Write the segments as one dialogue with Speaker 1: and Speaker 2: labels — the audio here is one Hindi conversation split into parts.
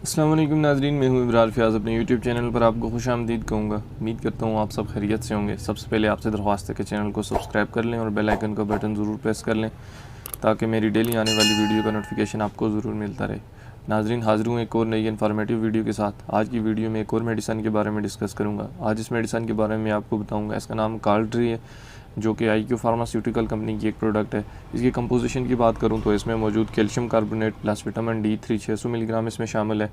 Speaker 1: अस्सलाम वालेकुम नाज़रीन, मैं हूँ इब्रार फ़याज़। अपने यूट्यूब चैनल पर आपको खुशामदीद कहूँगा। उम्मीद करता हूँ आप सब खैरियत से होंगे। सबसे पहले आपसे दरख्वास्त है कि चैनल को सब्सक्राइब कर लें और बेल आइकन का बटन ज़रूर प्रेस कर लें ताकि मेरी डेली आने वाली वीडियो का नोटिफिकेशन आपको ज़रूर मिलता रहे। नाज़रीन, हाज़िर हूँ एक और नई इन्फॉर्मेटिव वीडियो के साथ। आज की वीडियो में एक और मेडिसन के बारे में डिस्कस करूँगा। आज इस मेडिसन के बारे में आपको बताऊँगा। इसका नाम कार्ट्री है, जो कि IQ फार्मास्यूटिकल कंपनी की एक प्रोडक्ट है। इसकी कंपोजिशन की बात करूं तो इसमें मौजूद calcium carbonate plus vitamin D3 600 milligram इसमें शामिल है।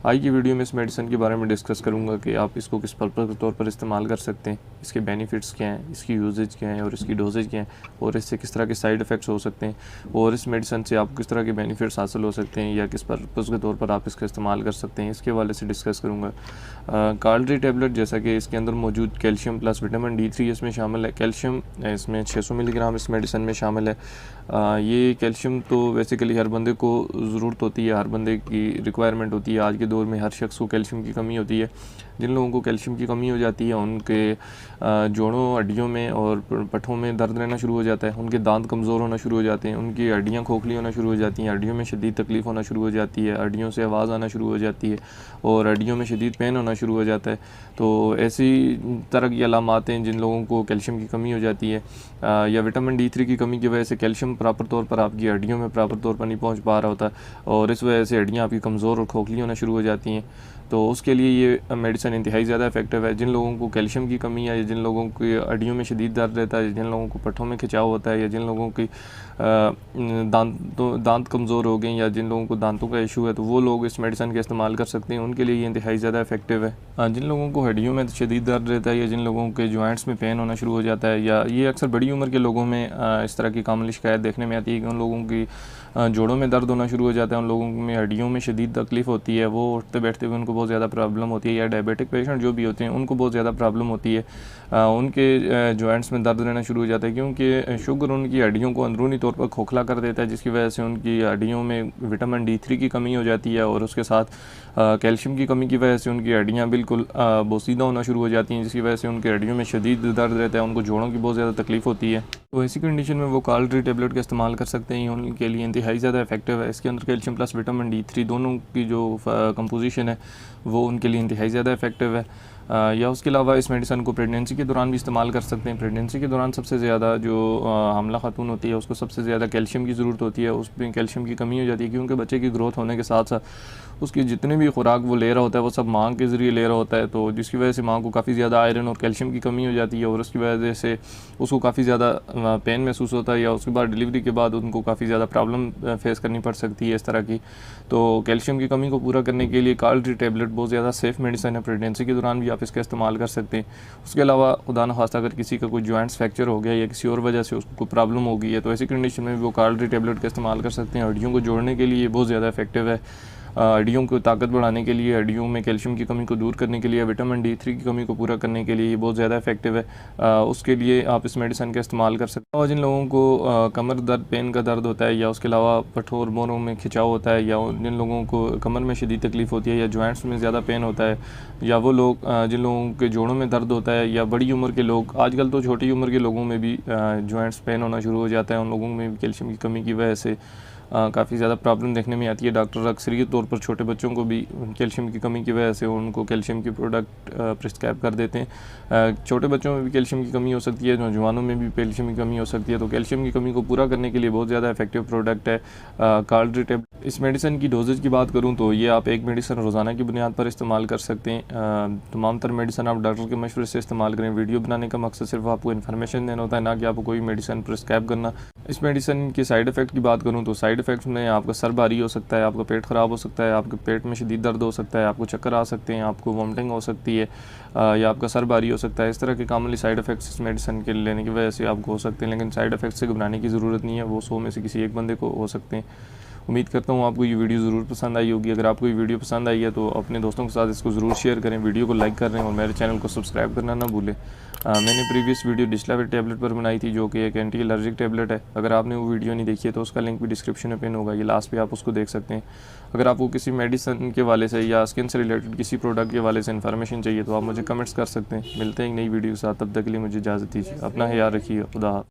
Speaker 1: आज की वीडियो में इस मेडिसिन के बारे में डिस्कस करूंगा कि आप इसको किस पर्पज़ के तौर पर इस्तेमाल कर सकते हैं, इसके बेनिफिट्स क्या हैं, इसकी यूजेज क्या है और इसकी डोजेज क्या है, और इससे किस तरह के साइड इफ़ेक्ट्स हो सकते हैं, और इस मेडिसिन से आपको किस तरह के बेनिफिट्स हासिल हो सकते हैं या किस पर्पज़ के तौर पर आप इसका इस्तेमाल कर सकते हैं, इसके हवाले से डिस्कस करूँगा। कार्ट्री टेबलेट, जैसा कि इसके अंदर मौजूद कैल्शियम प्लस विटामिन D3 इसमें शामिल है। कैल्शियम इसमें 600 मिलीग्राम इस मेडिसिन में शामिल है। ये कैल्शियम तो बेसिकली हर बंदे को ज़रूरत होती है, हर बंदे की रिक्वायरमेंट होती है। आज के दौर में हर शख्स को कैल्शियम की कमी होती है। जिन लोगों को कैल्शियम की कमी हो जाती है उनके जोड़ों, हड्डियों में और पट्ठों में दर्द रहना शुरू हो जाता है, उनके दांत कमज़ोर होना शुरू हो जाते हैं, उनकी हड्डियाँ खोखली होना शुरू हो जाती हैं, हड्डियों में शदीद तकलीफ़ होना शुरू हो जाती है, हड्डियों से आवाज़ आना शुरू हो जाती है और हड्डियों में शदीद पेन होना शुरू हो जाता है। तो ऐसी तरह की अलामात हैं जिन लोगों को कैल्शियम की कमी हो जाती है या विटामिन D3 की कमी की वजह से कैल्शियम प्रॉपर तौर पर आपकी हड्डियों में प्रॉपर तौर पर नहीं पहुंच पा रहा होता और इस वजह से हड्डियां आपकी कमज़ोर और खोखली होना शुरू हो जाती हैं। तो उसके लिए ये मेडिसिन इंतहाई ज़्यादा इफेक्टिव है। जिन लोगों को कैल्शियम की कमी है या जिन लोगों की हड्डियों में शदीद दर्द रहता है, जिन लोगों को पट्ठों में खिंचाव होता है या जिन लोगों की दांत कमज़ोर हो गए या जिन लोगों को दांतों का इशू है, तो वो लोग इस मेडिसिन का इस्तेमाल कर सकते हैं। उनके लिए ये इंतहाई ज़्यादा इफेक्टिव है। जिन लोगों को हड्डियों में शदीद दर्द रहता है या जिन लोगों के जॉइंट्स में पेन होना शुरू हो जाता है, या ये अक्सर बड़ी उम्र के लोगों में इस तरह की कामली शिकायत देखने में आती है कि उन लोगों की जोड़ों में दर्द होना शुरू हो जाता है, उन लोगों में हड्डियों में शदीद तकलीफ़ होती है, वो उठते बैठते हुए उनको बहुत ज़्यादा प्रॉब्लम होती है, या डायबिटिक पेशेंट जो भी होते हैं उनको बहुत ज़्यादा प्रॉब्लम होती है, उनके जॉइंट्स में दर्द रहना शुरू हो जाता है, क्योंकि शुगर उनकी हड्डियों को अंदरूनी तौर पर खोखला कर देता है, जिसकी वजह से उनकी हड्डियों में विटामिन D3 की कमी हो जाती है और उसके साथ कैल्शियम की कमी की वजह से उनकी हड्डियाँ बिल्कुल बोसीदा होना शुरू हो जाती हैं, जिसकी वजह से उनकी हड्डियों में शदीद दर्द रहता है, उनको जोड़ों की बहुत ज़्यादा तकलीफ़ होती है। तो ऐसी कंडीशन में वो कार्ट्री टेबलेट का इस्तेमाल कर सकते हैं। उनके लिए इंतहाई ज़्यादा इफेक्टिव है। इसके अंदर कैल्शियम प्लस विटामिन D3 दोनों की जो कंपोजिशन है वो उनके लिए इंतहाई ज़्यादा इफेक्टिव है। या उसके अलावा इस मेडिसिन को प्रेगनेंसी के दौरान भी इस्तेमाल कर सकते हैं। प्रेगनेंसी के दौरान सबसे ज़्यादा जो हामला खातून होती है उसको सबसे ज़्यादा कैल्शियम की ज़रूरत होती है, उसमें कैल्शियम की कमी हो जाती है, क्योंकि बच्चे की ग्रोथ होने के साथ साथ उसकी जितनी भी खुराक वो ले रहा होता है वो सब माँ के ज़रिए ले रहा होता है, तो जिसकी वजह से माँ को काफ़ी ज़्यादा आयरन और कैल्शियम की कमी हो जाती है और उसकी वजह से उसको काफ़ी ज़्यादा पेन महसूस होता है, या उसके बाद डिलीवरी के बाद उनको काफ़ी ज़्यादा प्रॉब्लम फेस करनी पड़ सकती है इस तरह की। तो कैल्शियम की कमी को पूरा करने के लिए कार्ट्री टेबलेट बहुत ज़्यादा सेफ़ मेडिसिन है। प्रेगनेंसी के दौरान भी आप इसका इस्तेमाल कर सकते हैं। उसके अलावा खुदा न खास्ता अगर किसी का कोई जॉइंट्स फ्रैक्चर हो गया या किसी और वजह से उसको कोई प्रॉब्लम हो गई है, तो ऐसी कंडीशन में भी वो कार्ट्री टेबलेट का इस्तेमाल कर सकते हैं। हड्डियों को जोड़ने के लिए बहुत ज़्यादा इफेक्टिव है। हड्डियों को ताकत बढ़ाने के लिए, हड्डियों में कैल्शियम की कमी को दूर करने के लिए, विटामिन D3 की कमी को पूरा करने के लिए ये बहुत ज़्यादा इफेक्टिव है। उसके लिए आप इस मेडिसिन का इस्तेमाल कर सकते हैं। और जिन लोगों को कमर दर्द, पेन का दर्द होता है, या उसके अलावा पट्ठों और बोनों में खिंचाव होता है, या जिन लोगों को कमर में शदीद तकलीफ़ होती है या जॉइंट्स में ज़्यादा पेन होता है, या वो लोग जिन लोगों के जोड़ों में दर्द होता है, या बड़ी उम्र के लोग, आजकल तो छोटी उम्र के लोगों में भी जॉइंट्स पेन होना शुरू हो जाता है, उन लोगों में भी कैल्शियम की कमी की वजह से काफ़ी ज़्यादा प्रॉब्लम देखने में आती है। डॉक्टर अक्सरियत तौर पर छोटे बच्चों को भी कैल्शियम की कमी की वजह से उनको कैल्शियम की प्रोडक्ट प्रिस्क्राइब कर देते हैं। छोटे बच्चों में भी कैल्शियम की कमी हो सकती है, नौजवानों में भी कैल्शियम की कमी हो सकती है। तो कैल्शियम की कमी को पूरा करने के लिए बहुत ज़्यादा इफेक्टिव प्रोडक्ट है कार्ट्री टेबलेट। इस मेडिसिन की डोजेज की बात करूँ तो ये आप एक मेडिसिन रोज़ाना की बुनियाद पर इस्तेमाल कर सकते हैं। तमाम तर मेडिसिन आप डॉक्टर के मशवरे से इस्तेमाल करें। वीडियो बनाने का मकसद सिर्फ आपको इन्फॉर्मेशन देना होता है, ना कि आपको कोई मेडिसिन प्रिस्क्राइब करना। इस मेडिसिन के साइड इफ़ेक्ट की बात करूँ तो साइड इफ़ेक्ट में आपका सर भारी हो सकता है, आपका पेट ख़राब हो सकता है, आपके पेट में शदीद दर्द हो सकता है, आपको चक्कर आ सकते हैं, आपको वॉमिटिंग हो सकती है, या आपका सर भारी हो सकता है। इस तरह के कॉमनली साइड इफ़ेक्ट्स इस मेडिसिन के लेने की वजह से आपको हो सकते हैं, लेकिन साइड इफ़ेक्ट से घबराने की ज़रूरत नहीं है। वो 100 में से किसी एक बंदे को हो सकते हैं। उम्मीद करता हूँ आपको ये वीडियो ज़रूर पसंद आई होगी। अगर आपको ये वीडियो पसंद आई है तो अपने दोस्तों के साथ इसको ज़रूर शेयर करें, वीडियो को लाइक कर रहे हैं और मेरे चैनल को सब्सक्राइब करना ना भूलें। मैंने प्रीवियस वीडियो डिस्लावेट टैबलेट पर बनाई थी, जो कि एक एंटी एलर्जिक टैबलेट है। अगर आपने वो वीडियो नहीं देखी है तो उसका लिंक भी डिस्क्रिप्शन में पिन होगा, ये लास्ट पे आप उसको देख सकते हैं। अगर आपको किसी मेडिसिन के वाले से या स्किन से रिलेटेड किसी प्रोडक्ट के वाले से इन्फॉर्मेशन चाहिए तो आप मुझे कमेंट्स कर सकते हैं। मिलते हैं एक नई वीडियो के साथ, तब तक के लिए मुझे इजाज़त दीजिए। अपना ख्याल रखिए। खुदा हाफ़िज़।